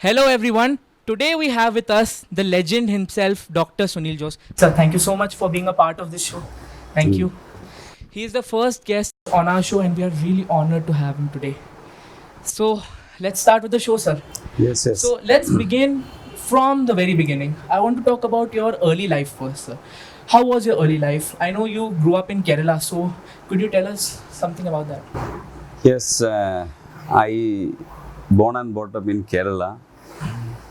Hello everyone. Today we have with us the legend himself, Dr. Sunil Jose. Sir, thank you so much for being a part of this show. Thank you. He is the first guest on our show and we are really honored to have him today. So, let's start with the show, sir. Yes, yes. So, let's begin from the very beginning. I want to talk about your early life first, sir. How was your early life? I know you grew up in Kerala, so could you tell us something about that? Yes, I born and brought up in Kerala,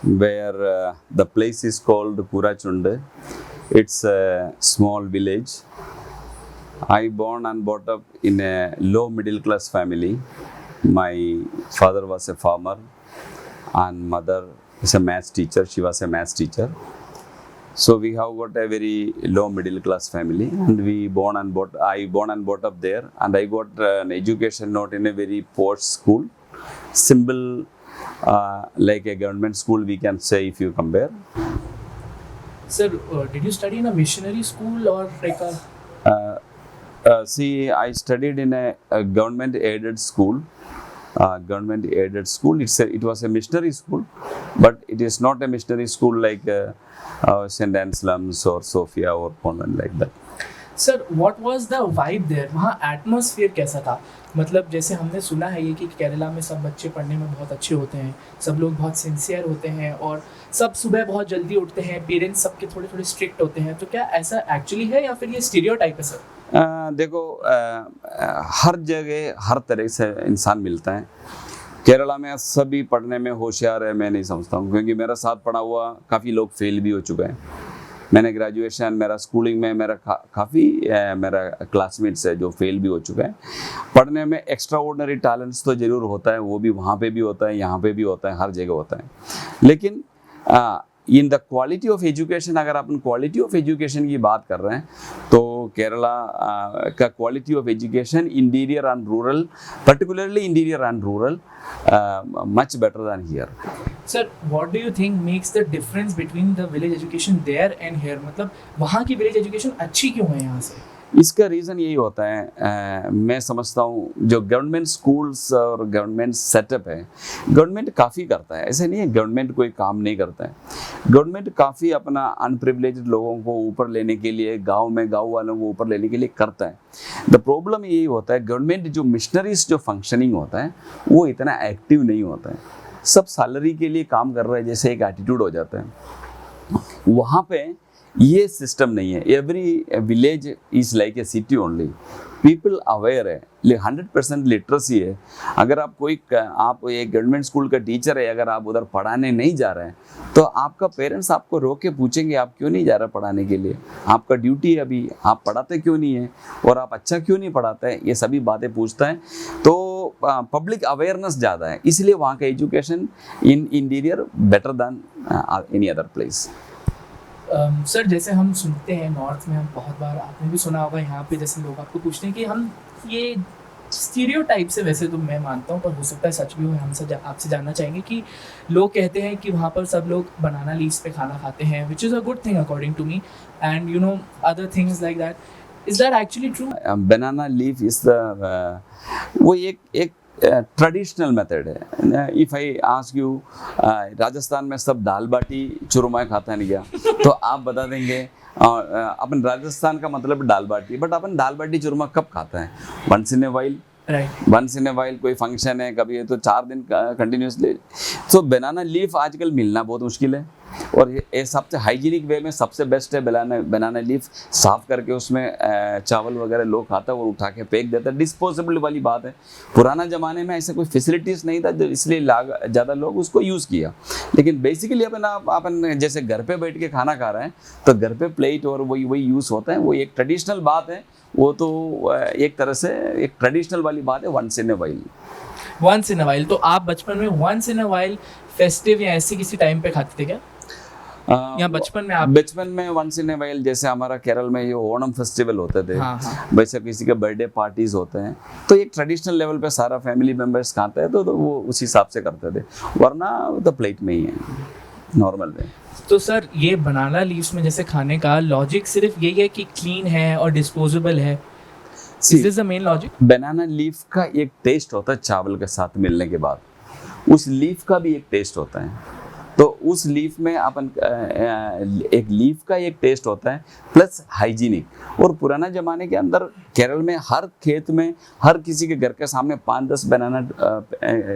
where the place is called Purachunde. It's a small village. I born and brought up in a low middle class family. My father was a farmer and mother is a maths teacher. She was a maths teacher. So we have got a very low middle class family, and I born and brought up there, and I got an education not in a very posh school, simple like a government school we can say if you compare. Sir, did you study in a missionary school or like a... See, I studied in a government aided school. It was a missionary school, but it is not a missionary school like St. Anselm's or Sophia or convent like that. Sir what was the vibe there, वहाँ atmosphere कैसा था? मतलब जैसे हमने सुना है ये कि केरला में सब बच्चे पढ़ने में बहुत अच्छे होते हैं, सब लोग बहुत सिंसियर होते हैं और सब सुबह बहुत जल्दी उठते हैं, पेरेंट्स सबके थोड़े थोड़े स्ट्रिक्ट होते हैं, तो क्या ऐसा एक्चुअली है या फिर ये स्टीरियोटाइप है सर? देखो, हर जगह हर तरह से इंसान मिलता है। केरला में सभी पढ़ने में होशियार है मैं नहीं समझता हूँ, क्योंकि मेरा साथ पढ़ा हुआ काफ़ी लोग फेल भी हो चुके हैं। मैंने ग्रेजुएशन, मेरा स्कूलिंग में मेरा काफ़ी मेरा क्लासमेट्स है जो फेल भी हो चुके हैं। पढ़ने में एक्स्ट्रा ऑर्डिनरी टैलेंट्स तो ज़रूर होता है, वो भी वहाँ पे भी होता है, यहाँ पे भी होता है, हर जगह होता है। लेकिन in the quality of education, अगर अपन क्वालिटी ऑफ एजुकेशन की बात कर रहे हैं तो केरला का quality of education interior and rural, particularly interior and rural, much better than here. Sir what do you think makes the difference between the village education there and here? मतलब वहाँ की विलेज एजुकेशन अच्छी क्यों है यहाँ से? इसका reason यही होता है, मैं समझता हूँ जो गवर्नमेंट स्कूल्स और गवर्नमेंट सेटअप है, गवर्नमेंट काफ़ी करता है। ऐसे नहीं है गवर्नमेंट कोई काम नहीं करता है। गवर्नमेंट काफ़ी अपना अनप्रिविलेज्ड लोगों को ऊपर लेने के लिए, गांव वालों को ऊपर लेने के लिए करता है। द प्रॉब्लम यही होता है, गवर्नमेंट जो मिशनरीज जो फंक्शनिंग होता है वो इतना एक्टिव नहीं होता है। सब सैलरी के लिए काम कर रहे हैं जैसे एक एटीट्यूड हो जाता है। वहाँ पे ये सिस्टम नहीं है। Every village is like a city only. People aware है, 100% लिटरेसी है। अगर आप एक गवर्नमेंट स्कूल का टीचर है, अगर आप उधर पढ़ाने नहीं जा रहे हैं तो आपका पेरेंट्स आपको रोक के पूछेंगे आप क्यों नहीं जा रहे पढ़ाने के लिए, आपका ड्यूटी है अभी, आप पढ़ाते क्यों नहीं है और आप अच्छा क्यों नहीं पढ़ाते हैं, ये सभी बातें पूछता है। तो पब्लिक अवेयरनेस ज़्यादा है, इसलिए वहाँ का education in interior better than any other place. Sir जैसे हम सुनते हैं नॉर्थ में, हम बहुत बार, आपने भी सुना होगा यहाँ पे जैसे लोग आपको पूछते हैं कि हम ये स्टीरियोटाइप से, वैसे तो मैं मानता हूँ पर हो सकता है सच भी हो, हम सब आपसे जानना चाहेंगे कि लोग कहते हैं कि वहाँ पर सब लोग बनाना लीव्स पे खाना खाते हैं, which is a good thing according to me, and you know other things like that. Is that actually true? Banana leaf is the वो एक ट्रेडिशनल मेथड है। If I ask you, Rajasthan में सब दाल बाटी चूरमा खाता नहीं क्या, तो आप बता देंगे अपन राजस्थान का मतलब दाल बाटी, बट अपन दाल बाटी चूरमा कब खाता है? Once in a while, once in a while. कोई फंक्शन है कभी है तो 4 दिन कंटिन्यूसली। तो बनाना लीफ आजकल मिलना बहुत मुश्किल है, और ये सबसे हाइजीनिक वे में सबसे बेस्ट है बनाना लीफ साफ़ करके उसमें चावल वगैरह लोग खाता है और उठा के फेंक देता है। डिस्पोजेबल वाली बात है। पुराना ज़माने में ऐसा कोई फैसिलिटीज़ नहीं था, जो इसलिए ज़्यादा लोग उसको यूज़ किया। लेकिन बेसिकली अपन जैसे घर पे बैठ के खाना खा रहे हैं तो घर पे प्लेट और वही यूज़ होता है। वो एक ट्रेडिशनल बात है, वो तो एक तरह से एक ट्रेडिशनल वाली बात है, वंस इन ए वाइल। तो आप बचपन में once in a while festive या ऐसी किसी टाइम पे खाते थे क्या? या बचपन में वंस इन ए वाइल, जैसे हमारा केरल में ये ओणम फेस्टिवल होते थे, वैसे किसी के बर्थडे पार्टीज होते हैं, तो एक ट्रेडिशनल लेवल पे सारा फैमिली मेंबर्स खाते हैं, तो वो उस हिसाब से करते थे, वरना तो प्लेट में ही है नॉर्मल में। तो सर ये बनाना लीव्स में जैसे खाने का लॉजिक सिर्फ यही है कि क्लीन है और डिस्पोजेबल है? Is this the main logic? Banana leaf का एक टेस्ट होता है चावल के साथ मिलने के बाद, उस लीफ का भी एक टेस्ट होता है। तो उस लीफ में अपन एक लीफ का एक टेस्ट होता है प्लस हाइजीनिक। और पुराना ज़माने के अंदर केरल में हर खेत में हर किसी के घर के सामने 5-10 बनाना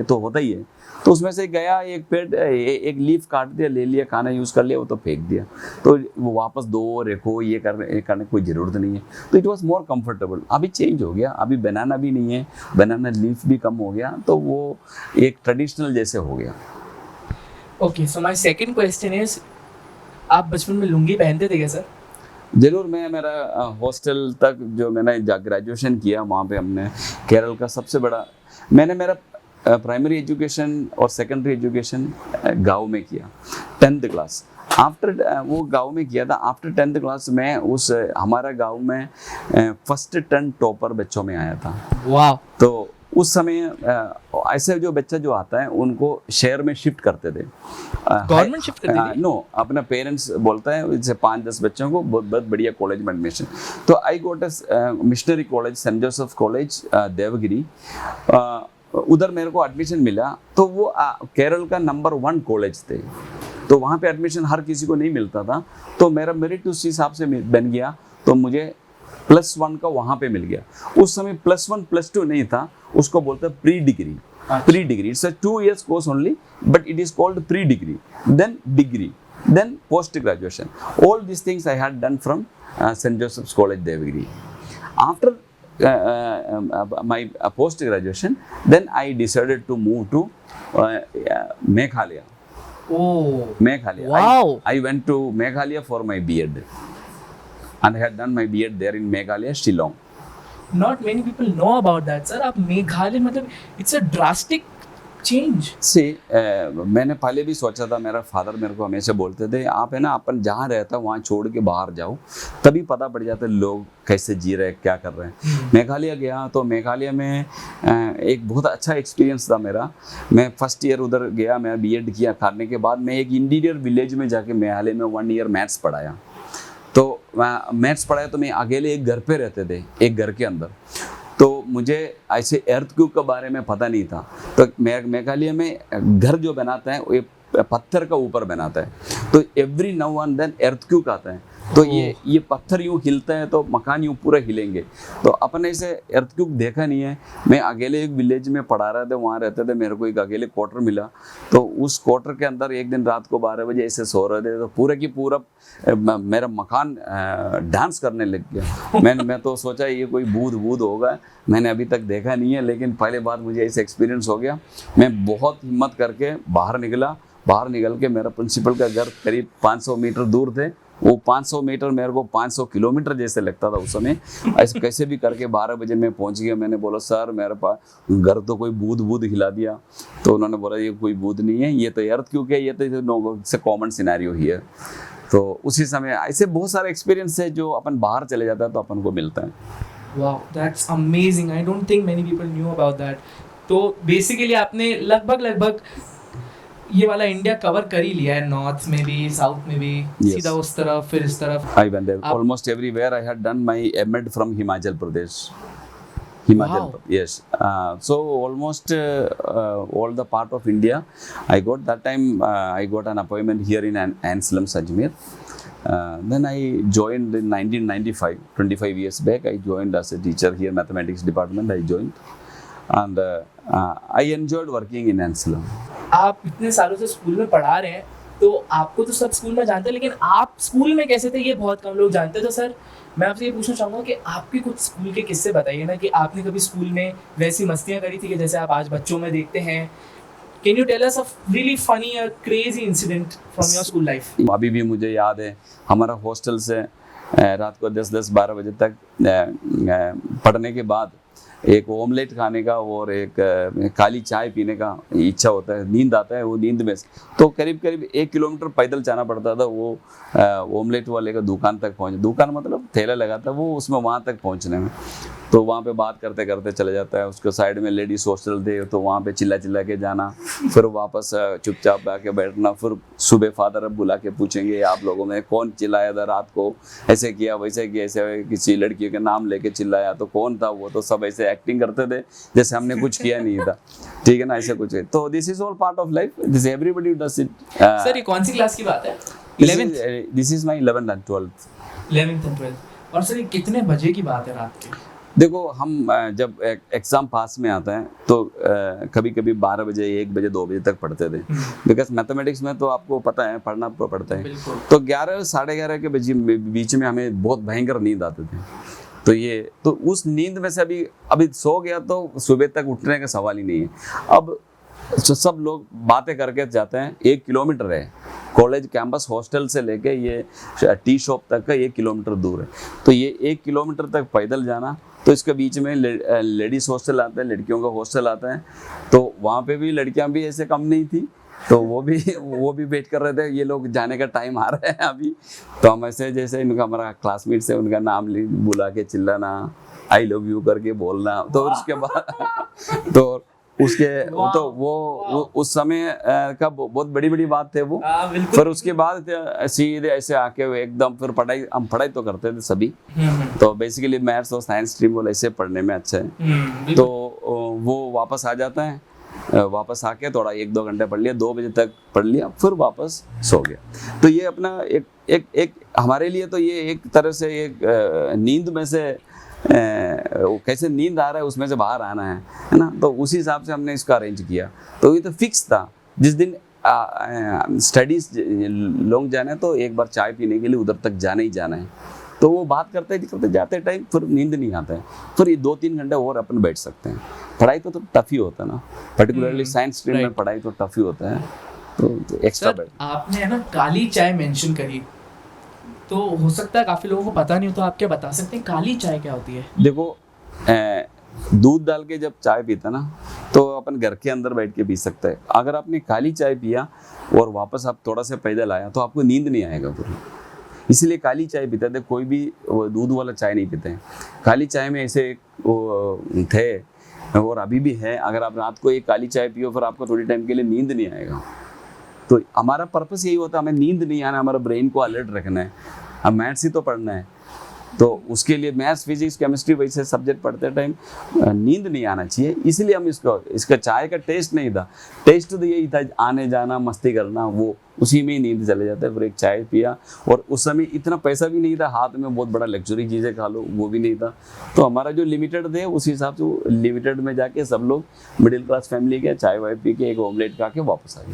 तो होता ही है। तो उसमें से गया एक पेड़ एक लीफ काट दिया, ले लिया, खाना यूज़ कर लिया, वो तो फेंक दिया। तो वो वापस दो रखो ये करने की कोई ज़रूरत नहीं है। तो इट वाज मोर कंफर्टेबल। अभी चेंज हो गया, अभी बनाना भी नहीं है, बनाना लीफ भी कम हो गया, तो वो एक ट्रेडिशनल जैसे हो गया। Okay, so my second question is, आप बचपन में लुंगी पहनते थे क्या सर? ज़रूर। मैं मेरा हॉस्टल तक जो मैंने ग्रेजुएशन किया वहाँ पे हमने केरल का सबसे बड़ा, मैंने मेरा प्राइमरी एजुकेशन और सेकेंडरी एजुकेशन गांव में किया 10th क्लास। आफ्टर वो गांव में किया था। आफ्टर 10th क्लास में उस हमारा गांव में फर्स्ट 10 टॉपर बच्चों में आया था। वाह। तो उस समय ऐसे जो बच्चा जो आता है उनको शहर में शिफ्ट करते थे। गवर्नमेंट शिफ्ट करती थी? नो, अपना पेरेंट्स बोलता है इससे 5-10 बच्चों को बहुत बढ़िया कॉलेज में एडमिशन। तो I got a missionary college, Saint Joseph college Devgiri. उधर मेरे को एडमिशन मिला। तो वो केरल का नंबर 1 कॉलेज थे। तो वहाँ पे एडमिशन हर किसी को नहीं मिलता था। तो मेरा मेरिट उस हिसाब से बन गया। तो मुझे +1 का वहाँ पे मिल गया। उस समय +1 +2 नहीं था, उसको बोलते हैं pre degree. Pre degree it's a 2 years course only, but it is called pre degree, then degree, then post graduation. All this things I had done from Saint Joseph's college Devagiri. After my post graduation, then I decided to move to Meghalaya. Oh, Meghalaya. wow. I went to Meghalaya for my B.Ed, and I had done my B.Ed there in Meghalaya, Shillong. Not many people know about that, sir. आप मेघालय मतलब it's a drastic change. से मैंने पहले भी सोचा था, मेरा father मेरे को हमेशा बोलते थे आप है ना अपन जहाँ रहता वहाँ छोड़ के बाहर जाओ, तभी पता पड़ जाता है लोग कैसे जी रहे हैं, क्या कर रहे हैं। मेघालय गया तो मेघालय में एक बहुत अच्छा एक्सपीरियंस था मेरा। मैं फर्स्ट ईयर उधर गया, मैं B.Ed किया। करने के बाद मैं एक इंटीरियर विलेज में जाके मेघालय में 1 year मैथ्स पढ़ाया। तो मैथ्स पढ़ाया तो मैं अकेले एक घर पे रहते थे, एक घर के अंदर। तो मुझे ऐसे अर्थक्वेक के बारे में पता नहीं था। तो मेघालय में घर जो बनाता है वो पत्थर का ऊपर बनाता है। तो every now and then earthquake आता है। तो ये पत्थर यूँ हिलता है तो मकान यूँ पूरा हिलेंगे। तो अपन ऐसे अर्थक्वेक देखा नहीं है। मैं अकेले एक विलेज में पढ़ा रहा था, वहाँ रहते थे। मेरे को एक अकेले क्वार्टर मिला। तो उस क्वार्टर के अंदर एक दिन रात को 12 बजे ऐसे सो रहे थे, तो पूरा की पूरा मेरा मकान डांस करने लग गया। मैं तो सोचा ये कोई भूत होगा, मैंने अभी तक देखा नहीं है, लेकिन पहले बार मुझे ऐसे एक्सपीरियंस हो गया। मैं बहुत हिम्मत करके बाहर निकला। बाहर निकल के मेरा प्रिंसिपल का घर करीब 500 मीटर दूर थे। वो 500 मीटर मेरे को 500 किलोमीटर जैसे लगता था उस समय। ऐसे कैसे भी करके 12 बजे मैं पहुंच गया। मैंने बोला सर मेरे पास घर तो कोई भूत हिला दिया। तो उन्होंने बोला ये कोई भूत नहीं है, ये तो अर्थ क्योंकि ये तो नो से कॉमन सिनेरियो ही है। तो उसी समय ऐसे बहुत सारे एक्सपीरियंस है जो अपन बाहर चले जाता है तो अपन को मिलता है। Wow, that's amazing. I don't think many people knew about that. तो बेसिकली आपने लगभग ये वाला इंडिया कवर कर ही लिया है, नॉर्थ में भी, साउथ में भी। Yes. सीधा उस तरफ फिर इस तरफ। I went there almost everywhere. I had done my M.Ed from Himachal Pradesh. Himachal, Wow. yes. So almost all the part of India, I got that time. I got an appointment here in Anselm, Ajmer. Then I joined in 1995, 25 years back. I joined as a teacher here, mathematics department. I joined, and I enjoyed working in Anselm. आप इतने सालों से school में पढ़ा रहे हैं, तो आपको तो सब स्कूल में जानते हैं, लेकिन आप स्कूल में कैसे थे ये बहुत कम लोग जानते हैं। तो सर मैं आपसे ये पूछना चाहूँगा कि आपके कुछ स्कूल के किस्से बताइए ना, कि आपने कभी स्कूल में वैसी मस्तियाँ करी थी कि जैसे आप आज बच्चों में देखते हैं। Can you tell us a really funny और crazy incident from your school life? अभी भी मुझे याद है, हमारा हॉस्टल से रात को 10-12 बजे तक पढ़ने के बाद एक ऑमलेट खाने का और एक काली चाय पीने का इच्छा होता है, नींद आता है। वो नींद में तो करीब 1 किलोमीटर पैदल जाना पड़ता था वो ऑमलेट वाले का दुकान तक पहुँच, दुकान मतलब ठेला लगा था वो, उसमें वहाँ तक पहुँचने में। तो वहाँ पे बात करते करते चले जाता है। उसके साइड में लेडीज हॉस्टल थे, तो वहाँ पे चिल्ला चिल्ला के जाना, फिर वापस चुपचाप आके बैठना। फिर सुबह फादर अब बुला के पूछेंगे आप लोगों में कौन चिल्लाया था रात को, ऐसे किया वैसे किया, ऐसे किसी लड़की के नाम लेके चिल्लाया तो कौन था वो, तो सब ऐसे एक्टिंग करते थे जैसे हमने कुछ किया नहीं था, ठीक है ना, ऐसे कुछ है। तो this is all part of life, this everybody does it. Sir ये कौन सी क्लास की बात है? 11th? This is my 11th and 12th। 11th and 12th। और सर ये कितने बजे की बात है रात के? देखो हम जब एग्ज़ाम पास में आता है तो कभी कभी 12 बजे 1 बजे 2 बजे तक पढ़ते थे, बिकॉज मैथमेटिक्स में तो आपको पता है पढ़ना पड़ता है। तो 11 साढ़े 11 के बीच में हमें बहुत भयंकर नींद आते थे। तो उस नींद में से अभी सो गया तो सुबह तक उठने का सवाल ही नहीं है। अब सब लोग बातें करके जाते हैं। 1 किलोमीटर है कॉलेज कैंपस, हॉस्टल से लेके ये टी शॉप तक का 1 किलोमीटर दूर है। तो ये 1 किलोमीटर तक पैदल जाना, तो इसके बीच में लेडीज़ हॉस्टल आता है, लड़कियों का हॉस्टल आता है। तो वहाँ पे भी लड़कियाँ भी ऐसे कम नहीं थी, तो वो भी वेट कर रहे थे, ये लोग जाने का टाइम आ रहा है अभी। तो हम ऐसे जैसे इनका हमारा क्लासमेट से उनका नाम बुला के चिल्लाना, आई लव यू करके बोलना। तो उसके बाद तो वो उस समय का बहुत बड़ी बड़ी बात थे वो। फिर उसके बाद सीधे ऐसे आके एकदम फिर हम पढ़ाई तो करते थे सभी। तो बेसिकली मैथ्स और साइंस स्ट्रीम वो ऐसे पढ़ने में अच्छा है। तो वो वापस आ जाता है, वापस आके थोड़ा 1-2 घंटे पढ़ लिया, 2 बजे तक पढ़ लिया, फिर वापस सो गया। तो ये अपना एक हमारे लिए तो ये एक तरह से एक नींद में से कैसे नींद आ रहा है उसमें से बाहर आना है ना। तो उसी हिसाब से हमने इसका अरेंज किया। तो ये तो फिक्स था, जिस दिन स्टडीज लॉन्ग जाना है तो एक बार चाय पीने के लिए उधर तक जाना ही जाना है। तो वो बात करते जाते टाइम फिर नींद नहीं आता है, फिर ये 2-3 घंटे और अपन बैठ सकते हैं। पढ़ाई तो टफ ही होता है ना, पर्टिकुलरली साइंस स्ट्रीम में पढ़ाई तो टफ ही होता है। तो एक्स्ट्रा बैठ। आपने है ना काली चाय मेंशन करी, तो हो सकता है काफी लोगों को पता नहीं हो, तो आप क्या बता सकते हैं काली चाय क्या होती है? देखो दूध डाल के जब चाय पीता ना, तो अपन घर के अंदर बैठ के पी सकते हैं। अगर आपने काली चाय पिया और वापस आप थोड़ा सा पैदल आया तो आपको नींद नहीं आएगा पूरी, इसलिए काली चाय पीते थे। कोई भी दूध वाला चाय नहीं पीते हैं। काली चाय में ऐसे थे और अभी भी है, अगर आप रात को एक काली चाय पियो फिर आपको थोड़ी टाइम के लिए नींद नहीं आएगा। तो हमारा पर्पस यही होता है, हमें नींद नहीं आना, हमारा ब्रेन को अलर्ट रखना है। हम मैथ्स ही तो पढ़ना है, तो उसके लिए मैथ्स फिजिक्स केमिस्ट्री वैसे सब्जेक्ट पढ़ते टाइम नींद नहीं आना चाहिए। इसलिए हम इसका चाय का टेस्ट नहीं था, टेस्ट तो यही था आने जाना मस्ती करना, वो उसी में ही नींद चले जाता है। फिर एक चाय पिया और उस समय इतना पैसा भी नहीं था हाथ में, बहुत बड़ा लग्जरी चीज़ें खा लो वो भी नहीं था। तो हमारा जो लिमिटेड थे उस हिसाब से लिमिटेड में जाके सब लोग मिडिल क्लास फैमिली के चाय वाय पी के एक ऑमलेट खा के वापस आ गए।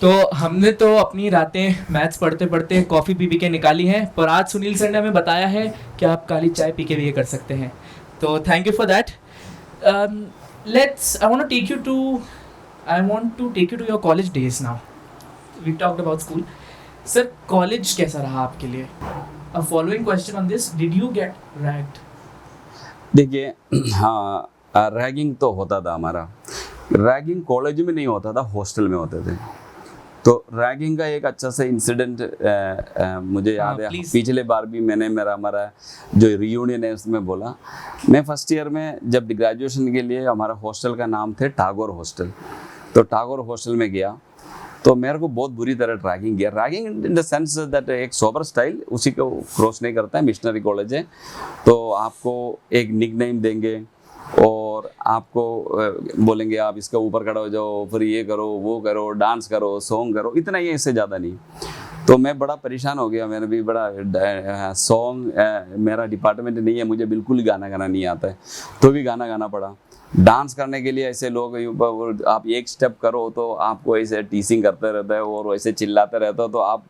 तो हमने तो अपनी रातें मैथ्स पढ़ते पढ़ते कॉफ़ी पी के निकाली हैं, पर आज सुनील सर ने हमें बताया है कि आप काली चाय पी के भी ये कर सकते हैं। तो thank you for that. I want to take you to your college days now. We talked about school. Sir college कैसा रहा आपके लिए? A following question on this, did you get ragged? देखिए हाँ, रैगिंग तो होता था। हमारा रैगिंग कॉलेज में नहीं होता था, हॉस्टल में होते थे। तो रैगिंग का एक अच्छा सा इंसिडेंट मुझे याद है। पिछले बार भी मैंने हमारा जो रियूनियन है उसमें बोला। मैं फर्स्ट ईयर में जब ग्रेजुएशन के लिए, हमारा हॉस्टल का नाम थे टागोर हॉस्टल, तो टागोर हॉस्टल में गया तो मेरे को बहुत बुरी तरह रैगिंग किया। Ragging in the sense that एक सोबर स्टाइल उसी को क्रॉस नहीं करता है। मिशनरी कॉलेज है तो आपको एक निकनेम देंगे और आपको बोलेंगे आप इसके ऊपर खड़े हो जाओ, फिर ये करो वो करो, डांस करो, सॉन्ग करो, इतना ही, इससे ज़्यादा नहीं। तो मैं बड़ा परेशान हो गया। मैंने भी बड़ा सॉन्ग, मेरा डिपार्टमेंट नहीं है, मुझे बिल्कुल गाना गाना नहीं आता है, तो भी गाना गाना पड़ा। डांस करने के लिए ऐसे लोग, आप एक स्टेप करो तो आपको ऐसे टीसिंग करते रहता है और वैसे चिल्लाते रहता हो, तो आप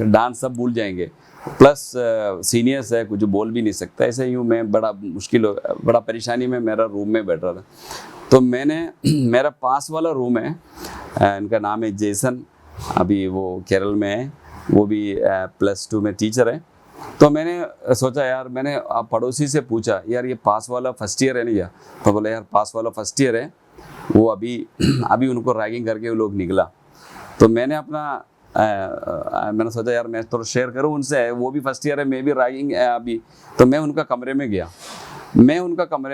डांस सब भूल जाएंगे। प्लस सीनियर्स है, कुछ बोल भी नहीं सकता। ऐसे यूँ मैं बड़ा परेशानी में मेरा रूम में बैठ रहा था। तो मेरा पास वाला रूम है, इनका नाम है जेसन, अभी वो केरल में है, वो भी +2 में टीचर है। तो मैंने सोचा यार, मैंने पड़ोसी से पूछा यार ये पास वाला फर्स्ट ईयर है नहीं क्या? तो बोला यार पास वाला फर्स्ट ईयर है, वो अभी उनको रैगिंग करके वो लोग निकला। तो मैंने अपना मैंने सोचा यार मैं थोड़ा शेयर करूँ उनसे, वो भी फर्स्ट ईयर है, मैं भी रैगिंग है अभी। तो मैं उनका कमरे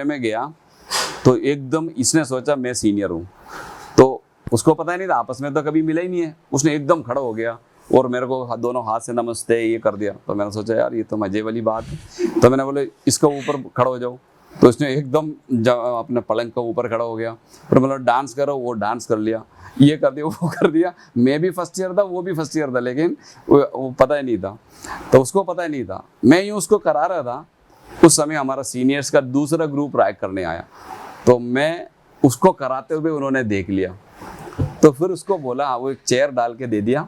में गया तो एकदम इसने सोचा मैं सीनियर हूँ, तो उसको पता ही नहीं था, आपस में तो कभी मिला ही नहीं है। उसने एकदम खड़ा हो गया और मेरे को दोनों हाथ से नमस्ते ये कर दिया। तो मैंने सोचा यार ये तो मजे वाली बात है। तो मैंने बोले इसको ऊपर खड़ा हो जाओ, तो उसने एकदम अपने पलंग का ऊपर खड़ा हो गया और बोला डांस करो, वो डांस कर लिया, ये कर दिया, वो कर दिया। मैं भी फर्स्ट ईयर था, वो भी फर्स्ट ईयर था, लेकिन वो पता ही नहीं था, तो उसको पता ही नहीं था। मैं यूँ उसको करा रहा था, उस समय हमारा सीनियर्स का दूसरा ग्रुप रैक करने आया, तो मैं उसको कराते हुए उन्होंने देख लिया। तो फिर उसको बोला, वो एक चेयर डाल के दे दिया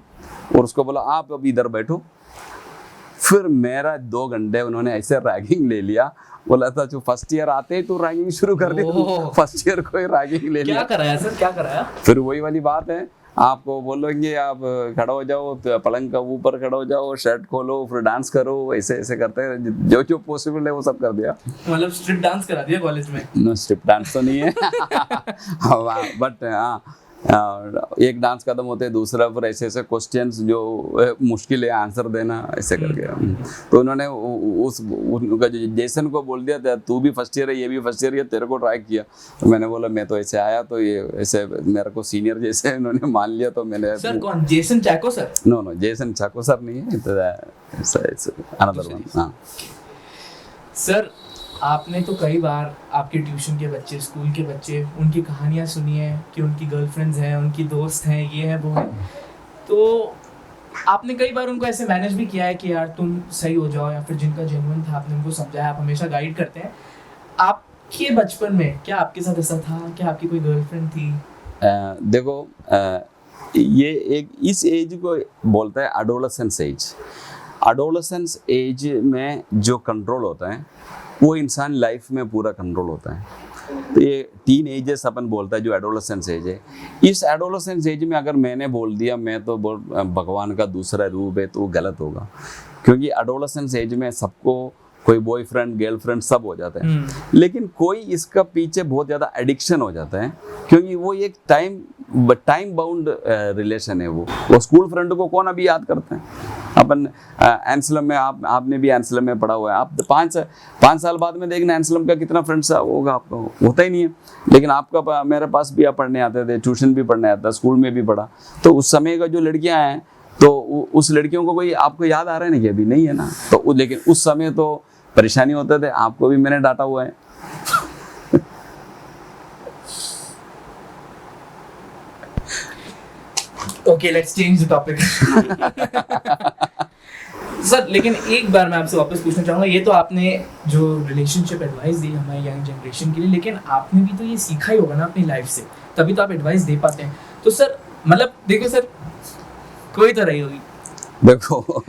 और उसको बोला आप अब इधर बैठो। फिर मेरा 2 घंटे उन्होंने ऐसे रैगिंग ले लिया। बोला था जो फर्स्ट ईयर आते ही तो रैगिंग शुरू कर दी, फर्स्ट ईयर को ही रैगिंग ले लिया। क्या कराया सर, क्या कराया? फिर वही वाली बात है, आपको बोलेंगे आप खड़ा हो जाओ, पलंग का ऊपर खड़ा हो जाओ, शर्ट खोलो, फिर डांस करो, ऐसे ऐसे करते हैं, जो पॉसिबल है वो सब कर दिया। मतलब स्ट्रिप डांस करा दिया कॉलेज में? नो, स्ट्रिप डांस तो नहीं है बट हाँ, एक डांस खत्म होते हैं, दूसरा फिर ऐसे ऐसे क्वेश्चंस जो मुश्किल है आंसर देना, ऐसे करके। तो उन्होंने उनका जो जेसन को बोल दिया था, तू भी फर्स्ट ईयर है, ये भी फर्स्ट ईयर है, तेरे को ट्राई किया। तो मैंने बोला मैं तो ऐसे आया, तो ये ऐसे मेरे को सीनियर जैसे उन्होंने मान लिया। तो मैंने सर कौन, जेसन चाको सर? नो, जेसन चाको सर नहीं है, तो अनदर वन। हाँ सर, आपने तो कई बार आपके ट्यूशन के बच्चे, स्कूल के बच्चे, उनकी कहानियाँ सुनी है कि उनकी गर्लफ्रेंड्स हैं, उनकी दोस्त हैं, ये है वो है, तो आपने कई बार उनको ऐसे मैनेज भी किया है कि यार तुम सही हो जाओ, या फिर जिनका जेन्युइन था आपने उनको समझाया, आप हमेशा गाइड करते हैं। आपके बचपन में क्या आपके साथ ऐसा था? क्या आपकी कोई गर्लफ्रेंड थी? देखो, ये एक इस एज को बोलता है एडोलेसेंस एज। एडोलेसेंस एज में जो कंट्रोल होता है वो इंसान लाइफ में पूरा कंट्रोल होता है। तो ये टीन एजेस अपन बोलता है, जो एडोलेसेंस एज है। इस एडोलेसेंस एज में अगर मैंने बोल दिया मैं तो भगवान का दूसरा रूप है, तो वो गलत होगा, क्योंकि एडोलेसेंस एज में सबको कोई बॉयफ्रेंड गर्लफ्रेंड सब हो जाता है, लेकिन कोई इसका पीछे बहुत ज़्यादा एडिक्शन हो जाता है, क्योंकि वो एक टाइम बाउंड रिलेशन है। वो स्कूल फ्रेंड को कौन अभी याद करते हैं? अपन एंसलम में, आपने भी एंसलम में पढ़ा हुआ है, आप 5 साल बाद में देखना एंसलम का कितना फ्रेंड्स होगा आपको, होता ही नहीं है। लेकिन आपका, मेरे पास भी आप पढ़ने आते थे, ट्यूशन भी पढ़ने आता, स्कूल में भी पढ़ा, तो उस समय का जो लड़कियां हैं, तो उस लड़कियों को कोई आपको याद आ रहा है ना कि अभी नहीं है ना, तो लेकिन उस समय तो परेशानी होते थे, आपको भी मैंने डांटा हुआ है। Okay, let's change the topic. Sir, लेकिन एक बार मैं आपसे वापस पूछना चाहूँगा, ये तो आपने जो रिलेशनशिप एडवाइस दी हमारी यंग जनरेशन के लिए, लेकिन आपने भी तो ये सीखा ही होगा ना अपनी लाइफ से, तभी तो आप एडवाइस दे पाते हैं। तो सर, मतलब देखो सर, कोई तो रही होगी। देखो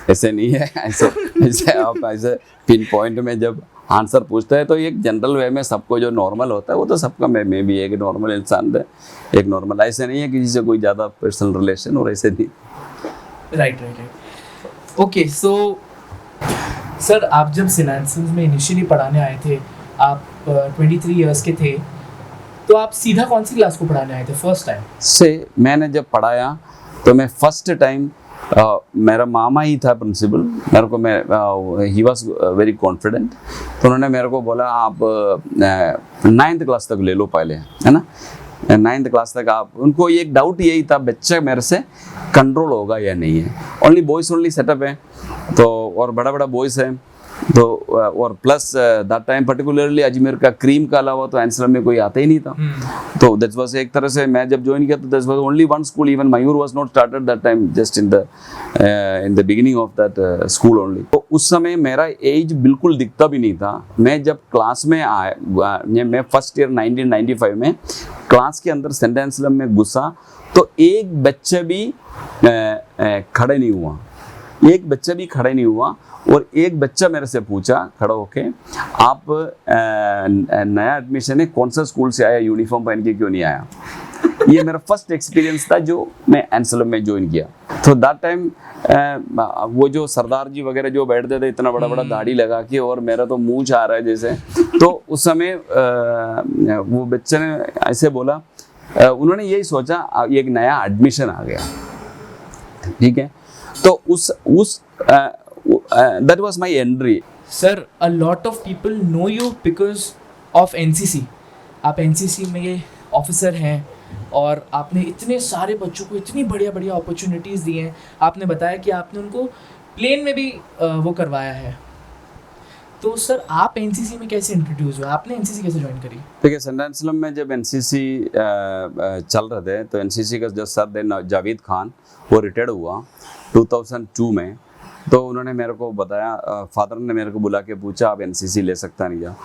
ऐसे नहीं है, ऐसे आप ऐसे पिन पॉइंट में जब आंसर पूछते हैं तो एक जनरल वे में सबको जो नॉर्मल होता है वो तो सबका, मैं भी एक नॉर्मल इंसान है, एक नॉर्मल, ऐसे नहीं है किसी से कोई ज़्यादा पर्सनल रिलेशन और ऐसे नहीं। राइट। ओके, सो सर, आप जब सिनेंसिस में इनिशियली पढ़ाने आए थे, आप 23 इयर्स के थे, तो आप सीधा कौन सी क्लास को पढ़ाने आए थे फर्स्ट टाइम से? मैंने जब पढ़ाया तो मैं फर्स्ट टाइम, मेरा मामा ही था प्रिंसिपल, मेरे को ही वॉज वेरी कॉन्फिडेंट, तो उन्होंने मेरे को बोला आप 9th क्लास तक ले लो पहले, है ना, 9th क्लास तक आप, उनको एक डाउट यही था बच्चा मेरे से कंट्रोल होगा या नहीं है। ओनली बॉयज़ ओनली सेटअप है, तो और बड़ा बड़ा बॉयज़ है, तो और plus that time particularly Ajmer का क्रीम का अलावा तो एंसलम में कोई आता ही नहीं था। तो दैट वाज एक तरह से, मैं जब ज्वाइन किया तो that was only one school, even Mayur was not started that time, just in the beginning of that school only. तो उस समय मेरा एज बिल्कुल दिखता भी नहीं था। मैं जब क्लास में आया, मैं फर्स्ट ईयर 1995 में क्लास के अंदर सेंट एंसलम में घुसा, तो एक बच्चा भी खड़े नहीं हुआ, एक बच्चा भी खड़े नहीं हुआ। और एक बच्चा मेरे से पूछा खड़ा होके, आप नया एडमिशन है, कौन सा स्कूल से आया, यूनिफॉर्म पहन के क्यों नहीं आया? ये मेरा फर्स्ट एक्सपीरियंस था जो मैं एंसलम में ज्वाइन किया। तो दैट टाइम वो जो सरदार जी वगैरह जो बैठते थे इतना बड़ा बड़ा दाढ़ी लगा के, और मेरा तो मुंह आ रहा है जैसे, तो उस समय वो बच्चे ने ऐसे बोला, उन्होंने यही सोचा एक नया एडमिशन आ गया, ठीक है, तो उस that was my entry. Sir a lot of people know you because of NCC. आप एनसीसी में ये ऑफिसर हैं और आपने इतने सारे बच्चों को इतनी बढ़िया बढ़िया अपॉर्चुनिटीज़ दी हैं। आपने बताया कि आपने उनको प्लेन में भी वो करवाया है। तो सर आप एनसीसी में कैसे इंट्रोड्यूस हुआ, आपने एनसीसी कैसे ज्वाइन करी? देखिए सेंटेंसलम में जब एनसीसी चल रहे थे तो एनसीसी का जो सर थे जावेद खान, वो रिटायर्ड हुआ 2002 में। तो उन्होंने मेरे को बताया, फादर ने मेरे को बुला के पूछा आप एनसीसी ले सकता नहीं क्या?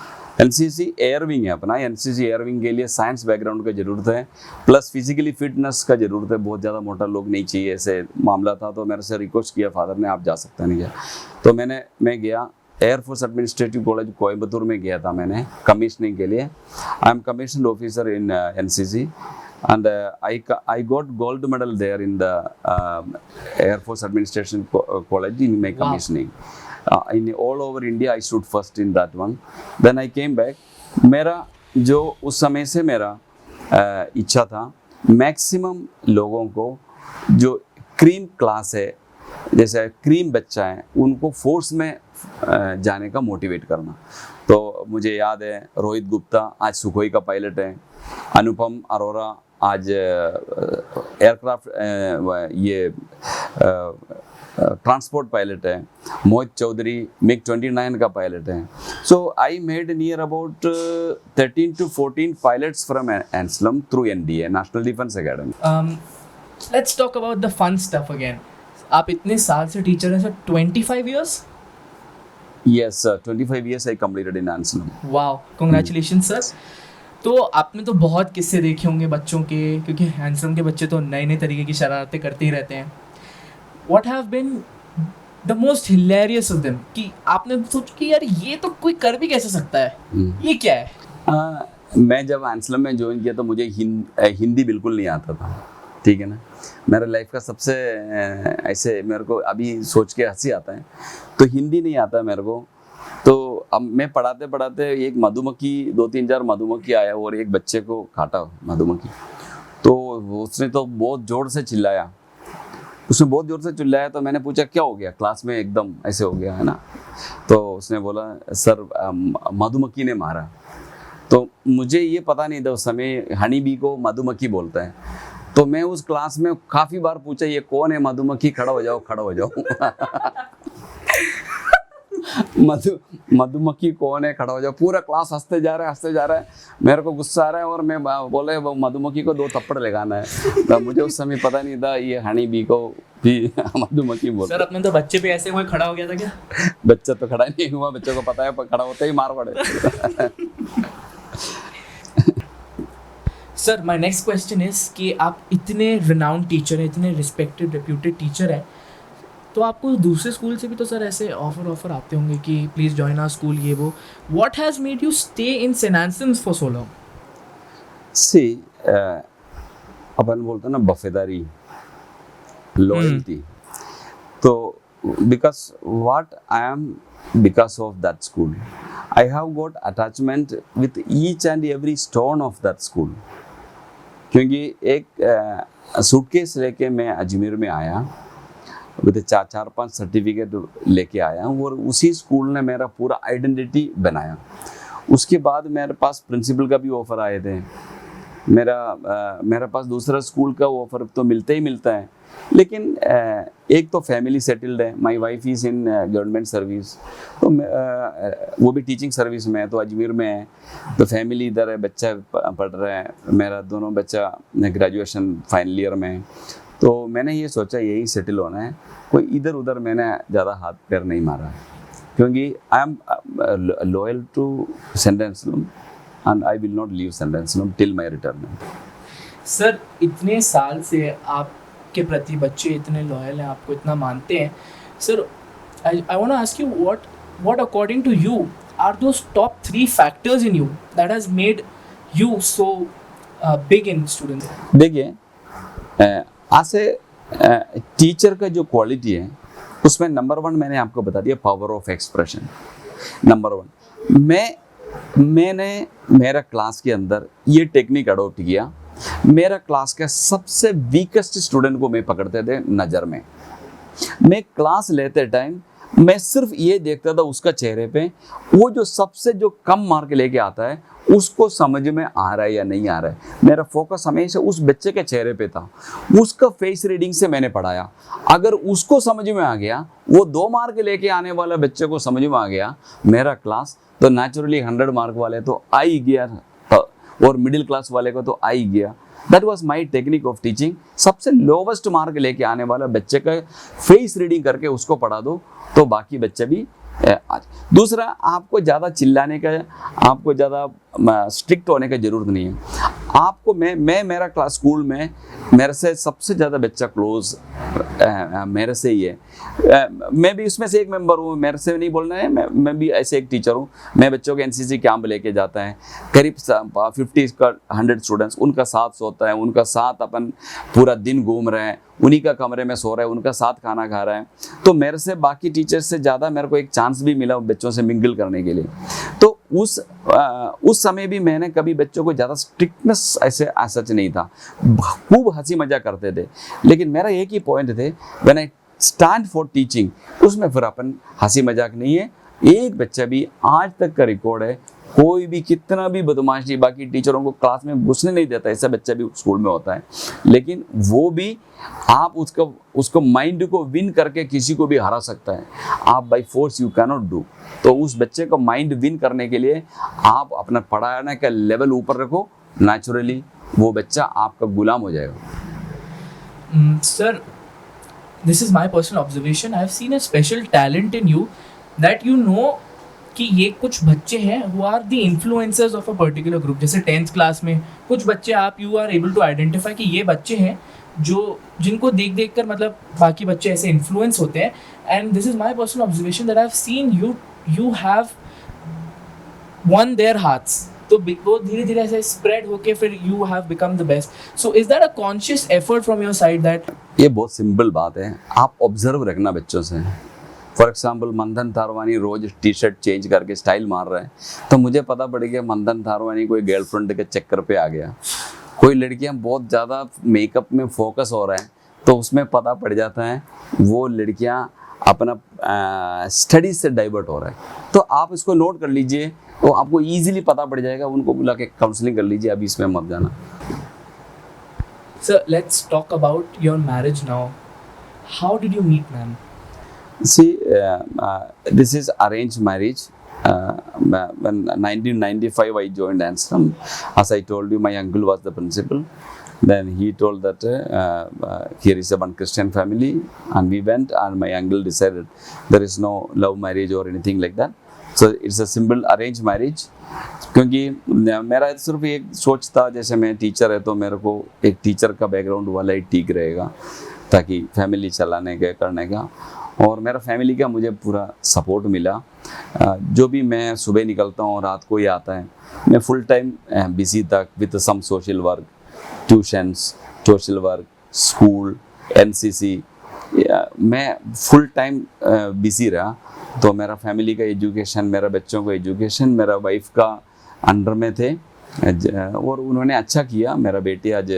एनसीसी एयर विंग है अपना, एनसीसी एयर विंग के लिए साइंस बैकग्राउंड का ज़रूरत है, प्लस फिजिकली फिटनेस का ज़रूरत है, बहुत ज़्यादा मोटा लोग नहीं चाहिए, ऐसे मामला था। तो मेरे से रिक्वेस्ट किया फादर ने, आप जा सकता नहीं क्या? तो मैं गया एयरफोर्स एडमिनिस्ट्रेटिव कॉलेज कोयम्बतूर में गया था मैंने कमीशनिंग के लिए। I am commission officer in NCC and I got gold medal there in the Air Force Administration College in my commissioning. In all over India I stood first in that one. Then I came back. मेरा जो उस समय से मेरा इच्छा था maximum लोगों को जो क्रीम क्लास है, जैसे क्रीम बच्चा है, उनको फोर्स में जाने का मोटिवेट करना। तो मुझे याद है रोहित गुप्ता आज सुखोई का पायलट है, अनुपम अरोरा आज एयरक्राफ्ट ये ट्रांसपोर्ट पायलट है, मोहित चौधरी मिग 29 का पायलट है। So I made near about 13 to 14 pilots from ANSLM through NDA, National Defense Academy. Let's talk about the fun stuff again. आप इतने साल से टीचर हैं sir, 25 years? Yes, 25 years I completed in ANSLM. Wow, congratulations sir. तो आपने तो बहुत किस्से देखे होंगे बच्चों के, क्योंकि हैंडसम के बच्चे तो नए नए तरीके की शरारतें करते ही रहते हैं। What have been the most hilarious of them कि आपने सोचा कि यार ये तो कोई कर भी कैसे सकता है, ये क्या है? मैं जब हैंडसम में ज्वाइन किया तो मुझे हिंदी बिल्कुल नहीं आता था, ठीक है ना। मेरे लाइफ का सबसे ऐसे मेरे को अभी सोच के हंसी आता है, तो हिंदी नहीं आता मेरे को। तो अब मैं पढ़ाते पढ़ाते एक मधुमक्खी 2-3 मधुमक्खी आया और एक बच्चे को काटा मधुमक्खी। तो उसने तो बहुत ज़ोर से चिल्लाया, तो मैंने पूछा क्या हो गया, क्लास में एकदम ऐसे हो गया है ना। तो उसने बोला सर मधुमक्खी ने मारा। तो मुझे ये पता नहीं था उस समय हनी बी को मधुमक्खी बोलता है। तो मैं उस क्लास में काफ़ी बार पूछा ये कौन है मधुमक्खी, खड़ा हो जाओ मधुमक्खी कौन है, खड़ा हो जाओ। पूरा क्लास हंसते जा रहा है, मेरे को गुस्सा आ रहा है और मैं बोले वो मधुमक्खी को 2 थप्पड़ लगाना है। तो मुझे उस समय पता नहीं था ये हनी बी को भी मधुमक्खी बोलते। सर अपने तो बच्चे पे ऐसे कोई खड़ा हो गया था क्या? बच्चा तो खड़ा नहीं हुआ, बच्चे को पता है खड़ा होते ही मार पड़े। Sir my next question is कि आप इतने रिनाउंड टीचर हैं, इतने रिस्पेक्टेड रेप्यूटेड टीचर हैं, तो आपको दूसरे स्कूल से भी तो सर ऐसे ऑफर आते होंगे कि प्लीज़ जॉइन आवर स्कूल, ये वो। What has made you stay in Saint Anthony's for so long? See अपन बोलते हैं ना वफादारी, लॉयल्टी। तो because what I am, because of that school I have got attachment with each and every stone of that school. क्योंकि एक suitcase लेके मैं अजमेर में आया, विद 4-5 सर्टिफिकेट लेके आया हूँ और उसी स्कूल ने मेरा पूरा आइडेंटिटी बनाया। उसके बाद मेरे पास प्रिंसिपल का भी ऑफ़र आए थे, मेरे पास दूसरा स्कूल का ऑफ़र तो मिलता है, लेकिन एक तो फैमिली सेटल्ड है, my wife is in government service, तो वो भी टीचिंग सर्विस में है, तो अजमेर में है, तो फैमिली इधर है, बच्चा पढ़ रहा है, मेरा दोनों बच्चा ग्रेजुएशन फाइनल ईयर में है। तो मैंने ये सोचा यही सेटल होना है, कोई इधर उधर मैंने ज़्यादा हाथ पैर नहीं मारा, क्योंकि I am loyal to Saint Anselm and I will not leave Saint Anselm till my retirement. Sir इतने साल से आपके प्रति बच्चे इतने लॉयल हैं, आपको इतना मानते हैं। Sir I want to ask you what according to you are those top 3 factors in you that has made you so big in students? देखिए आज से टीचर का जो क्वालिटी है उसमें नंबर 1 मैंने आपको बता दिया, पावर ऑफ एक्सप्रेशन। नंबर 1 मैंने मेरा क्लास के अंदर ये टेक्निक अडोप्ट किया, मेरा क्लास का सबसे वीकेस्ट स्टूडेंट को मैं पकड़ते थे नज़र में। मैं क्लास लेते टाइम मैं सिर्फ ये देखता था उसका चेहरे पे, वो जो सबसे जो कम मार्क लेके आता है उसको समझ में आ रहा है या नहीं आ रहा है। मेरा फोकस हमेशा उस बच्चे के चेहरे पे था, उसका फेस रीडिंग से मैंने पढ़ाया। अगर उसको समझ में आ गया, वो 2 मार्क लेके आने वाला बच्चे को समझ में आ गया मेरा क्लास, तो नेचुरली 100 मार्क वाले तो आ ही गया और मिडिल क्लास वाले को तो आ ही गया। That was my technique of teaching. सबसे लोवेस्ट मार्क लेके आने वाला बच्चे का फेस रीडिंग करके उसको पढ़ा दो तो बाकी बच्चे भी आज। दूसरा, आपको ज़्यादा चिल्लाने का, आपको ज़्यादा स्ट्रिक्ट होने की ज़रूरत नहीं है। आपको मैं मेरा क्लास स्कूल में मेरे से सबसे ज़्यादा बच्चा क्लोज मेरे से ही है। मैं भी उसमें से एक मेंबर हूँ, मेरे से नहीं बोलना है, मैं भी ऐसे एक टीचर हूँ। मैं बच्चों के एनसीसी कैंप लेके जाता है, करीब 50 का 100 स्टूडेंट्स, उनका साथ सोता है, उनका साथ अपन पूरा दिन घूम रहे हैं, उन्हीं का कमरे में सो रहा है, उनका साथ खाना खा रहा है। तो मेरे से बाकी टीचर्स से ज़्यादा मेरे को एक चांस भी मिला बच्चों से मिंगल करने के लिए। तो उस समय भी मैंने कभी बच्चों को ज़्यादा स्ट्रिक्टनेस ऐसे सच नहीं था, खूब हंसी मजाक करते थे। लेकिन मेरा एक ही पॉइंट थे, when I stand for teaching, उसमें फिर अपन हंसी मजाक नहीं है। एक बच्चा भी आज तक का रिकॉर्ड है, कोई भी कितना भी बदमाशी बाकी टीचरों को क्लास में घुसने नहीं देता, ऐसा बच्चा भी स्कूल में होता है। लेकिन वो भी आप उसको माइंड को विन करके किसी को भी हरा सकता है। आप by force you can not do. तो उस बच्चे को माइंड विन करने के लिए आप अपना पढ़ाने का लेवल ऊपर रखो, नेचुरली वो बच्चा आपका गुलाम हो जाएगा। Sir, this is my personal observation. I have seen a special talent in you that you know कि ये कुछ बच्चे हैं who are the influencers of a particular group. जैसे 10th क्लास में कुछ बच्चे आप you are able to identify कि ये बच्चे हैं जो जिनको देख कर मतलब बाकी बच्चे ऐसे इन्फ्लुएंस होते हैं। And this is my personal observation that I have seen you have won their hearts. तो वो धीरे धीरे ऐसे स्प्रेड होके फिर you have become the best. So is that a conscious effort from your side that? ये बहुत simple बात है, आप ऑब्जर्व रखना बच्चों से। फॉर एग्जाम्पल मंथन थारवानी रोज टी शर्ट चेंज करके स्टाइल मार रहा है, तो मुझे पता पड़ गया मंथन थारवानी कोई गर्लफ्रेंड के चक्कर पे आ गया। कोई लड़कियां बहुत ज़्यादा मेकअप में फोकस हो रहा है, तो उसमें पता पड़ जाता है वो लड़कियां अपना स्टडीज से डाइवर्ट हो रहा है। तो आप इसको नोट कर लीजिए, तो आपको इजीली पता पड़ जाएगा। उनको बुला के काउंसलिंग कर लीजिए, अभी इसमें मत जाना। Sir, let's talk about your marriage now. How did you meet, ma'am? See, this is arranged marriage. When 1995 I joined Anstam. As I told you, my uncle was the principal. Then he told that here is a one Christian family, and we went, and my uncle decided there is no love marriage or anything like that. So it's a simple arranged marriage. क्योंकि मेरा सिर्फ एक सोच था, जैसे मैं teacher है तो मेरे को एक टीचर का बैकग्राउंड वाला ही ठीक रहेगा, ताकि फैमिली चलाने के करने का। और मेरा फैमिली का मुझे पूरा सपोर्ट मिला। जो भी मैं सुबह निकलता हूँ रात को ही आता है। मैं फुल टाइम बिजी था with some social work, tuitions, social work, school, NCC. मैं फुल टाइम बिजी रहा। तो मेरा फैमिली का एजुकेशन, मेरा बच्चों का एजुकेशन मेरा वाइफ का अंडर में थे, और उन्होंने अच्छा किया। मेरा बेटी आज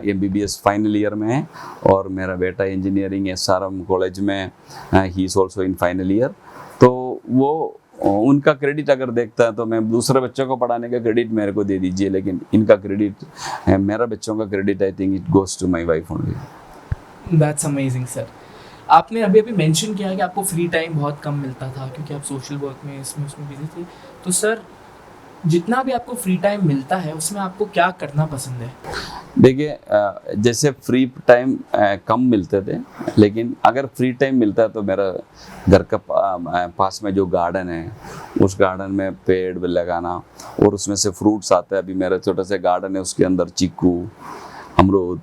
MBBS फाइनल ईयर में है, और मेरा बेटा इंजीनियरिंग SRM कॉलेज में, he is also in final year. तो वो उनका क्रेडिट अगर देखता है तो मैं दूसरे बच्चों को पढ़ाने का क्रेडिट मेरे को दे दीजिए, लेकिन इनका क्रेडिट, मेरा बच्चों का credit I think it goes to my wife only. That's amazing sir. आपने अभी मेंशन किया कि आपको फ्री टाइम बहुत कम मिलता था क्योंकि आप सोशल वर्क में इसमें उसमें बिजी थे। तो सर, जितना भी आपको फ्री टाइम मिलता है उसमें आपको क्या करना पसंद है? देखिए, जैसे फ्री टाइम कम मिलते थे, लेकिन अगर फ्री टाइम मिलता है तो मेरा घर का पास में जो गार्डन है, उस गार्डन में पेड़ लगाना, और उसमें से फ्रूट्स आते हैं। अभी मेरा छोटा सा गार्डन है, उसके अंदर चीकू, अमरूद,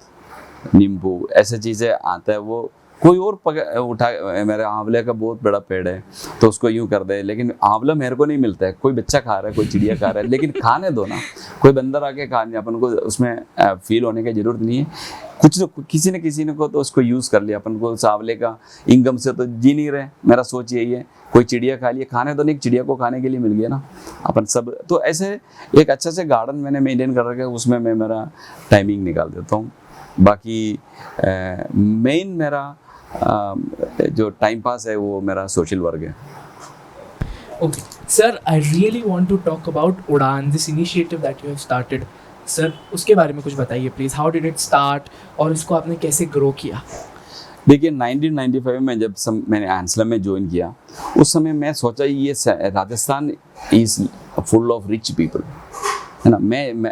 नींबू, ऐसे चीज़ें आता है। वो कोई और उठा, मेरे आंवले का बहुत बड़ा पेड़ है तो उसको यूं कर दे, लेकिन आंवला मेरे को नहीं मिलता है। कोई बच्चा खा रहा है, कोई चिड़िया खा रहा है, लेकिन खाने दो ना, कोई बंदर आके खा नहीं, अपन को उसमें फील होने की ज़रूरत नहीं है। कुछ किसी न किसी ने को तो उसको यूज़ कर लिया। अपन को सांवले का इनकम से तो जी नहीं रहे, मेरा सोच यही है। कोई चिड़िया खा लिया, खाने तो नहीं, चिड़िया को खाने के लिए मिल गया ना अपन सब। तो ऐसे एक अच्छा से गार्डन मैंने मेंटेन कर रखा है, उसमें मैं मेरा टाइमिंग निकाल देता हूँ। बाकी मेन मेरा जो टाइम पास है वो मेरा सोशल वर्क है। Okay, sir, I really want to talk about Udaan, this initiative that you have started. Sir उसके बारे में कुछ बताइए please, how did it start और इसको आपने कैसे ग्रो किया? देखिए 1995 में जब मैंने एंसलम में ज्वाइन किया, उस समय मैं सोचा ये Rajasthan is full of rich people, है ना।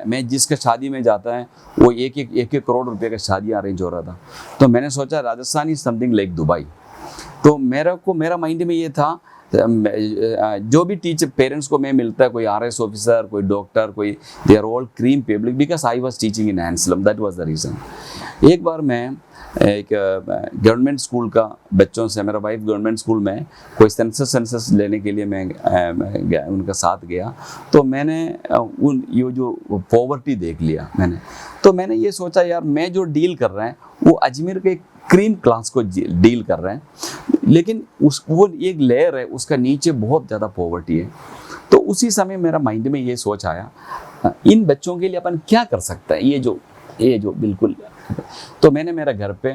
मैं जिसका शादी में जाता है वो एक करोड़ रुपए का शादियाँ अरेंज हो रहा था। तो मैंने सोचा Rajasthan is something like Dubai. तो मेरा माइंड में ये था, जो भी टीचर पेरेंट्स को मैं मिलता है, कोई RS ऑफिसर, कोई डॉक्टर, कोई they are all cream public, because I was teaching in Anselm, that was the reason. एक बार मैं एक गवर्नमेंट स्कूल का बच्चों से, मेरा वाइफ गवर्नमेंट स्कूल में कोई सेंसस लेने के लिए मैं उनका साथ गया। तो मैंने ये जो पॉवर्टी देख लिया मैंने, तो मैंने ये सोचा यार मैं जो डील कर रहे हैं वो अजमेर के क्रीम क्लास को डील कर रहे हैं, लेकिन वो एक लेयर है, उसका नीचे बहुत ज़्यादा पॉवर्टी है। तो उसी समय मेरा माइंड में ये सोच आया इन बच्चों के लिए अपन क्या कर सकते हैं, ये जो बिल्कुल। तो मैंने मेरा घर पे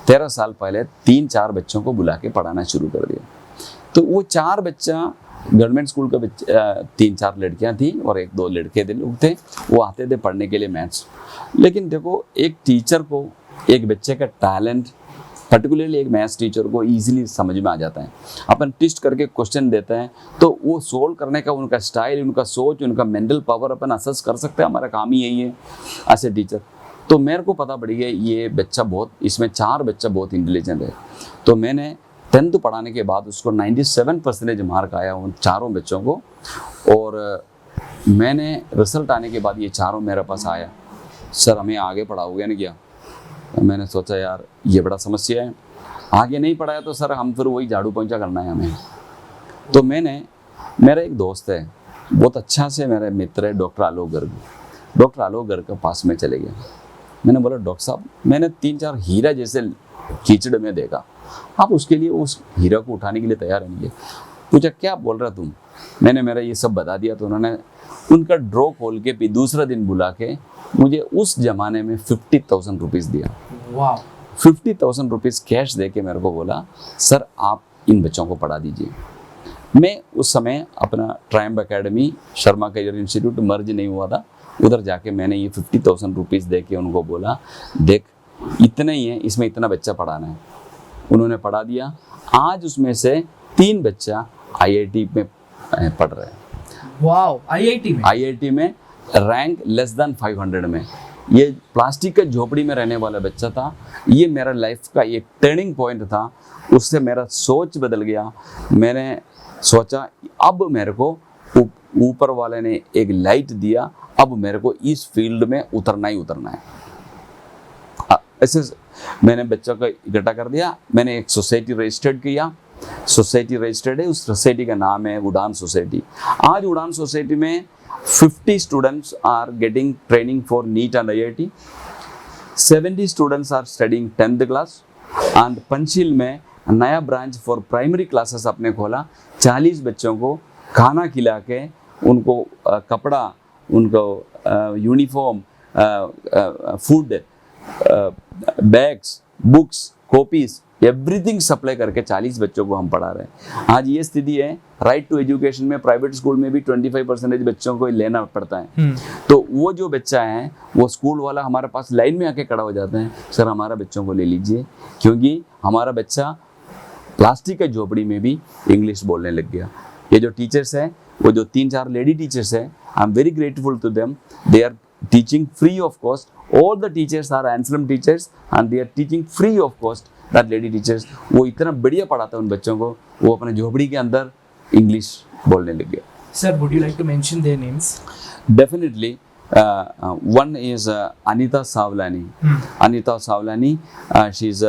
13 साल पहले 3-4 बच्चों को बुला के पढ़ाना शुरू कर दिया। तो वो 4 बच्चा गवर्नमेंट स्कूल का 3-4 लड़कियां थी और 1-2 लड़के लोग थे, वो आते थे पढ़ने के लिए मैथ्स। लेकिन देखो एक टीचर को एक बच्चे का टैलेंट, पर्टिकुलरली एक मैथ्स टीचर को ईजिली समझ में आ जाता है। अपन टेस्ट करके क्वेश्चन देते हैं तो वो सोल्व करने का उनका स्टाइल, उनका सोच, उनका मेंटल पावर अपन असेस कर सकते हैं। हमारा काम ही यही है एज ए टीचर। तो मेरे को पता पड़ गया ये बच्चा बहुत, इसमें 4 बच्चा बहुत इंटेलिजेंट है। तो मैंने 10th पढ़ाने के बाद उसको 97% मार्क आया उन 4 बच्चों को। और मैंने रिजल्ट आने के बाद ये 4 मेरे पास आया, सर हमें आगे पढ़ाओगे ना क्या? मैंने सोचा यार ये बड़ा समस्या है, आगे नहीं पढ़ाया तो सर हम फिर वही झाड़ू पोंछा करना है हमें। तो मेरा एक दोस्त है, बहुत अच्छा से मेरा मित्र है, डॉक्टर आलोक गर्ग। डॉक्टर आलोक गर्ग के पास में चले गया। मैंने बोला डॉक्टर साहब मैंने 3-4 हीरा जैसे कीचड़ में देखा, आप उसके लिए उस हीरा को उठाने के लिए तैयार नहीं। पूछा क्या बोल रहा तुम? मैंने मेरा ये सब बता दिया। तो उन्होंने उनका ड्रॉ खोल के फिर दूसरा दिन बुला के मुझे उस जमाने में 50,000 रुपीज़ दिया। वाह! 50,000 रुपीज़ कैश दे के मेरे को बोला सर आप इन बच्चों को पढ़ा दीजिए। मैं उस समय अपना Triumph Academy, Sharma Career Institute merge नहीं हुआ था, उधर जाके मैंने ये 50,000 रुपीज़ दे के उनको बोला देख इतना ही है, इसमें इतना बच्चा पढ़ाना है। उन्होंने पढ़ा दिया। आज उसमें से 3 बच्चा IIT में पढ़ रहे हैं। वाओ! IIT में रैंक लेस देन 500 में। ये प्लास्टिक का झोपड़ी में रहने वाला बच्चा था। ये मेरा लाइफ का एक टर्निंग पॉइंट था। उससे मेरा सोच बदल गया। मैंने सोचा अब मेरे को ऊपर वाले ने एक लाइट दिया, अब मेरे को इस फील्ड में उतरना ही उतरना है। ऐसे मैंने बच्चों को इकट्ठा कर दिया। मैंने एक सोसाइटी रजिस्टर्ड किया। सोसाइटी रजिस्टर्ड है, उस सोसाइटी का नाम है उड़ान सोसाइटी। आज उड़ान सोसाइटी में 50 students are getting training for NEET and IIT। 70 students are studying 10th class. And पंचील में नया ब्रांच फॉर प्राइमरी क्लासेस अपने खोला। 40 बच्चों को खाना खिला के उनको कपड़ा, उनको uniform, food, bags, books, copies, everything supply करके 40 बच्चों को हम पढ़ा रहे हैं। आज ये स्थिति है। राइट टू एजुकेशन में प्राइवेट स्कूल में भी 25% बच्चों को लेना पड़ता है। तो वो जो बच्चा है वो स्कूल वाला हमारे पास लाइन में आके खड़ा हो जाता है, सर हमारा बच्चों को ले लीजिए, क्योंकि हमारा बच्चा प्लास्टिक के झोपड़ी में भी इंग्लिश बोलने लग गया। ये जो टीचर्स हैं, वो जो 3-4 लेडी टीचर्स हैं, I am very grateful to them. They are teaching free of cost. All the teachers are Anselm teachers and they are teaching free of cost. That lady teachers, वो इतना बढ़िया पढ़ाता है उन बच्चों को, वो अपने झोपड़ी के अंदर इंग्लिश बोलने लग गया। Sir, would you like to mention their names? Definitely. One is Anita Savlani. Anita Savlani, she is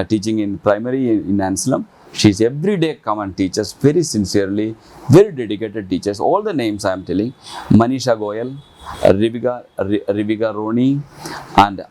teaching in primary in Anselm. She's every day come and teach us very sincerely, very dedicated teachers. All the names I am telling: Manisha Goyal, Rivika Roni, and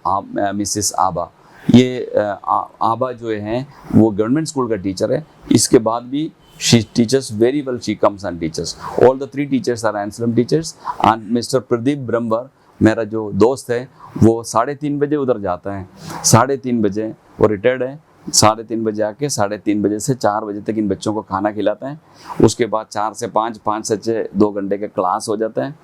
Mrs. Aba. ये आबा जो हैं वो government school का teacher है. इसके बाद भी she teaches very well. She comes and teaches. All the three teachers are Anselm teachers. And Mr. Pradeep Brahmvar, मेरा जो दोस्त है, वो 3:30 बजे उधर जाता है. 3:30 बजे वो रिटायर्ड है. 3:30 बजे आके 3:30 बजे से 4 बजे तक इन बच्चों को खाना खिलाता है. उसके बाद 4 से 5, 5 से 6 2 घंटे का क्लास हो जाता है.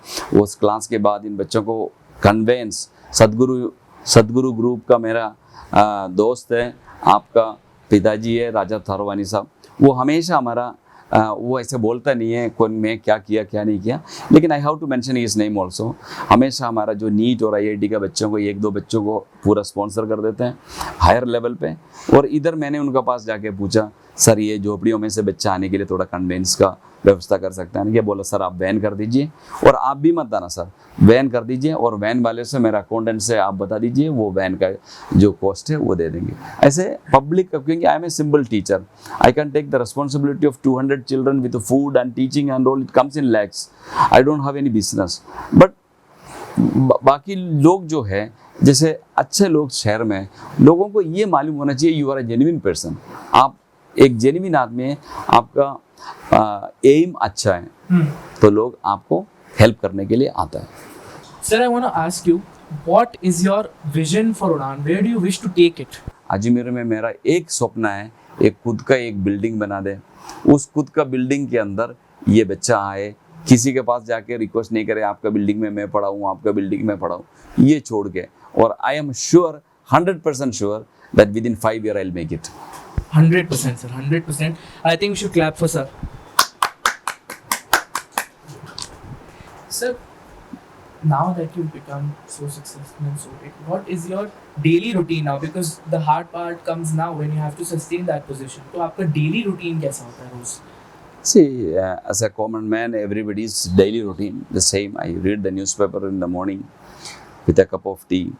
उस क्लास के बाद इन बच्चों को कन्वेंस, सदगुरु ग्रुप का मेरा दोस्त है, आपका पिताजी है राजा थारवानी साहब. वो हमेशा हमारा वो ऐसे बोलता नहीं है कौन मैं क्या किया क्या नहीं किया, लेकिन I have to mention his name also. हमेशा हमारा जो नीट और IIT का बच्चों को 1-2 बच्चों को पूरा स्पॉन्सर कर देते हैं हायर लेवल पे. और इधर मैंने उनका पास जाके पूछा, सर ये झोपड़ियों में से बच्चा आने के लिए थोड़ा कन्वेंस का व्यवस्था कर सकते हैं क्या? बोला सर आप वैन कर दीजिए, और आप भी मत आना सर, वैन कर दीजिए, और वैन वाले से मेरा अकाउंटेंट से आप बता दीजिए, वो वैन का जो कॉस्ट है वो दे देंगे. ऐसे पब्लिक, क्योंकि I am a simple teacher, I can take the responsibility of 200 children with food and teaching and all. It comes in lakhs. I don't have any business. But बाकी लोग जो है, जैसे अच्छे लोग शहर में, लोगों को ये मालूम होना चाहिए you are a genuine person. आप एक जेन्युइन आदमी है, आपका एम अच्छा है, तो लोग आपको हेल्प करने के लिए आता है. Sir, I want to ask you, what is your vision for Udaan? Where do you wish to take it? Ajmer में मेरा एक सपना है, एक खुद का एक बिल्डिंग बना दे. उस खुद का बिल्डिंग के अंदर ये बच्चा आए, किसी के पास जाके रिक्वेस्ट नहीं करे आपका बिल्डिंग में मैं पढ़ाऊँ, आपका बिल्डिंग में पढ़ाऊँ, ये छोड़ के. और I am sure, 100% sure that with in 5 years I will make it. 100% sir, 100%. I think we should clap for sir. Sir, now that you've become so successful and so big, what is your daily routine now? Because the hard part comes now when you have to sustain that position. तो आपका daily routine कैसा होता है रोज? See, as a common man, everybody's daily routine the same. I read the newspaper in the morning with a cup of tea.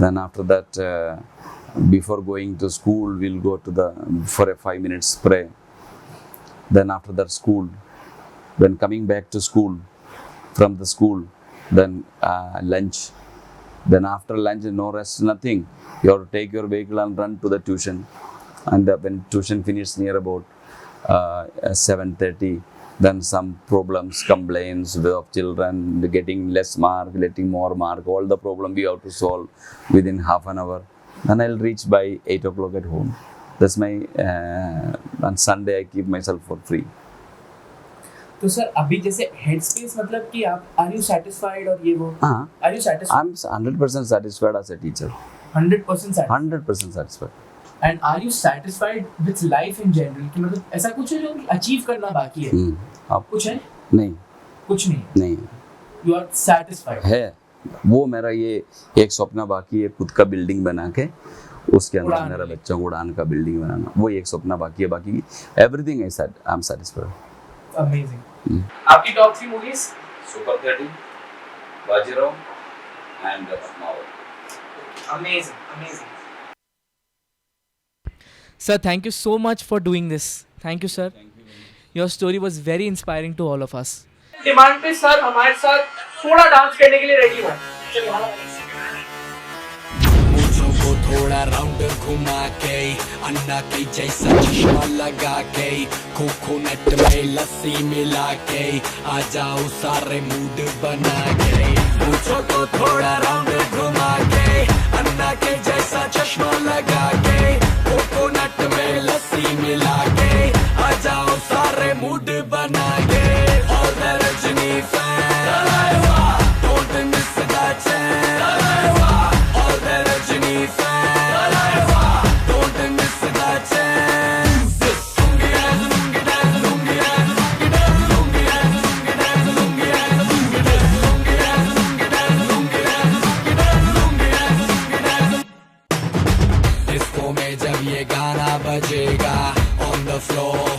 Then after that, before going to school, we'll go to for a 5 minutes pray. Then after that, school. When coming back to school, from the school, then lunch. Then after lunch, no rest, nothing. You have to take your vehicle and run to the tuition. And when tuition finishes near about 7:30, then some problems, complaints of children getting less mark, getting more mark. All the problem we have to solve within half an hour. Then I'll reach by 8 o'clock at home. That's my on Sunday I keep myself for free. तो sir अभी जैसे headspace मतलब कि आप are you satisfied और ये वो? हाँ. Are you satisfied? I'm 100% satisfied as a teacher. 100% satisfied. 100% satisfied. And are you satisfied with life in general? कि मतलब ऐसा कुछ है जो achieve करना बाकी है? आप कुछ है? नहीं. कुछ नहीं. नहीं. You are satisfied. है. वो मेरा ये एक सपना बाकी है, खुद का बिल्डिंग बना के उसके अंदर मेरा बच्चों को उड़ान का बिल्डिंग बनाना, वो एक सपना बाकी है. बाकी everything I am satisfied. Amazing. आपकी top 3 movies? Super 30, Bajirao and Padmaavat. Amazing. Sir, thank you so much for doing this. Thank you, sir. Thank you. Your story was very inspiring to all of us. Demand पे sir हमारे साथ थोड़ा dance करने के लिए ready हो. को थोड़ा राउंड घुमा के अन्ना के जैसा चश्मा लगा के कोकोनट में लस्सी मिला के आ जाओ सारे मूड बना के. मुझको को थोड़ा राउंड घुमा के अन्ना के जैसा चश्मा लगा के कोकोनट में लस्सी मिला के आ जाओ सारे मूड बना के. All the Rajini fans, don't miss that chance. All the Rajini fans, don't miss that chance. Lungi dance, lungi dance, lungi dance, lungi dance, lungi dance, lungi dance, lungi dance, lungi dance, lungi dance, lungi dance, lungi dance, lungi dance, lungi dance. Disco में जब ये गाना बजेगा on the floor